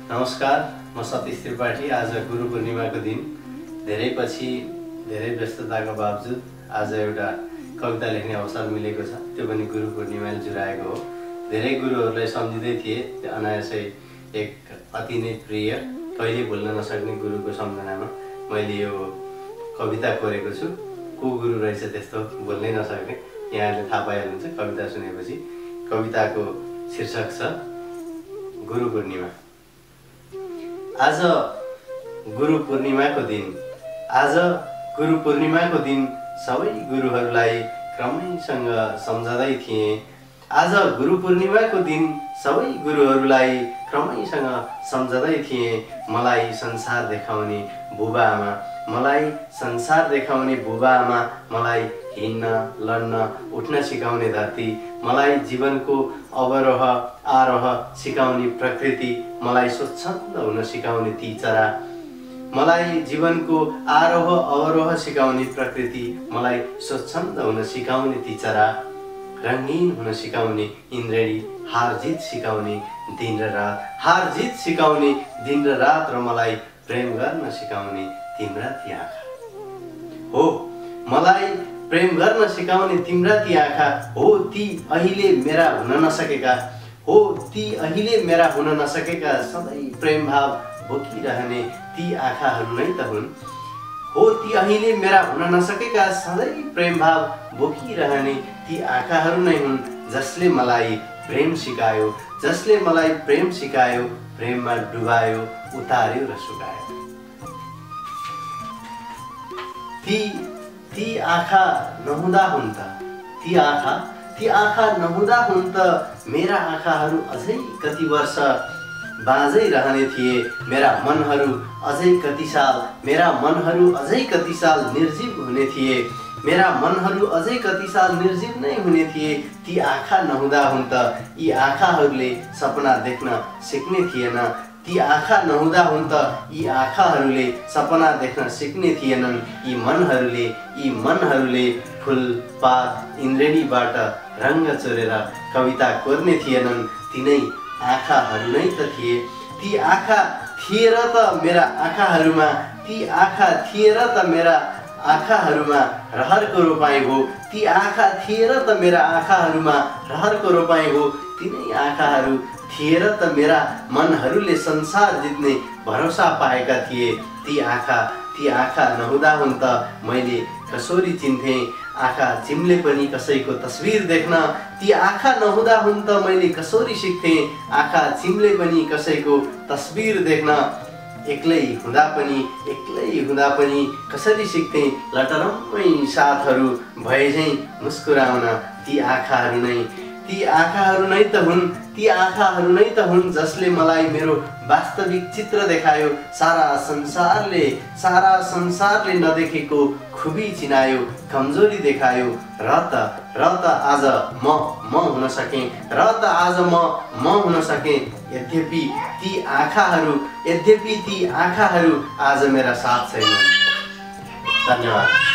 नमस्कार, म सतीश त्रिपाठी। आज गुरु पूर्णिमाको दिन धेरै पछि धेरै व्यस्तताको बावजुद आज एउटा कविता लेख्ने अवसर मिलेको छ। त्यो पनि गुरु पूर्णिमाले जुराएको हो। धेरै गुरुहरूलाई सम्झिँदै थिए, त्यो अनायासै एक अति नै प्रिय कहिले भुल्न नसक्ने गुरुको सम्झनामा मैले यो कविता कोरेको छु। को गुरु रहेछ त्यस्तो बोल्नै नसक्ने, यहाँले थाहा पाइहाल्नुहुन्छ कविता सुनेपछि। कविताको शीर्षक छ गुरु पूर्णिमा। आज गुरु पूर्णिमाको दिन, आज गुरु पूर्णिमाको दिन सबै गुरुहरूलाई क्रमैसँग सम्झँदै थिएँ। आज गुरु पूर्णिमाको दिन सबै गुरुहरूलाई क्रमैसँग सम्झँदै थिएँ। मलाई संसार देखाउने बुबा आमा, मलाई संसार देखाउने बुबा आमा, मलाई हिँड्न लड्न उठ्न सिकाउने धरती, मलाई जीवनको अवरोह आरोह सिकाउने प्रकृति, मलाई स्वच्छन्द हुन सिकाउने ती चरा, मलाई जीवनको आरोह अवरोह सिकाउने प्रकृति, मलाई स्वच्छन्द हुन सिकाउने ती चरा, रंगीन हुन सिकाउने इन्द्रेणी, हार जित सिकाउने दिन र रात, हार जित सिकाउने दिन र रात, र मलाई प्रेम गर्न सिकाउने तिम्रा ती आँखा हो। मलाई प्रेम गर्न सिकाउने तिम्रा ती आँखा हो। ती अहिले मेरा हुन नसकेका हो, ती अहिले मेरा हुन नसकेका सधैँ प्रेम भाव बोकिरहने ती आँखाहरू नै त हुन् हो। ती अहिले मेरा हुन नसकेका सधैँ प्रेम भाव बोकिरहने ती आँखाहरू नै हुन्, जसले मलाई प्रेम सिकायो, जसले मलाई प्रेम सिकायो, प्रेममा डुबायो, उतार्यो र सुकायो। ती आँखा नहुँदा हुन् त, ती आँखा नहुँदा हुन् त मेरा आँखाहरू अझै कति वर्ष बाँझै रहने थिए। मेरा मनहरू अझै कति साल, मेरा मनहरू अझै कति साल निर्जीव हुने थिए, मेरा मनहरू अझै कति साल निर्जीव नै हुने थिए। ती आँखा नहुँदा हुन् त यी आँखाहरूले सपना देख्न सिक्ने थिएन। ती आँखा नहुँदा हुन् त यी आँखाहरूले सपना देख्न सिक्ने थिएनन्। यी मनहरूले फुलपात इन्द्रेणीबाट रङ्ग चोरेर कविता कोर्ने थिएनन्। तिनै आँखाहरू नै त थिए। ती आँखा थिए र त मेरा आँखाहरूमा, ती आँखा थिए र त मेरा आँखाहरूमा रहरको रोपाइँ हो। ती आँखा थिए र त मेरा आँखाहरूमा रहरको रोपाइँ हो। तिनै आँखाहरू थिए र त मेरा मनहरूले संसार जित्ने भरोसा पाएका थिए। ती आँखा नहुँदा हुन् त मैले कसरी चिन्थेँ आँखा चिम्ले पनि कसैको तस्बिर देख्न। ती आँखा नहुँदा हुन् त मैले कसरी सिक्थेँ आँखा चिम्ले पनि कसैको तस्बिर देख्न। एक्लै हुँदा पनि कसरी सिक्थेँ लटरम्मै साथहरू भए झैँ मुस्कुराउन। ती आँखाहरू नै त हुन्, ती आँखाहरू नै त हुन्, जसले मलाई मेरो वास्तविक चित्र देखायो। सारा संसारले नदेखेको खुबी चिनायो, कमजोरी देखायो। र त आज म हुन सकेँ, र त आज म हुन सकेँ। यद्यपि ती आँखाहरू आज मेरा साथ छैनन्। धन्यवाद।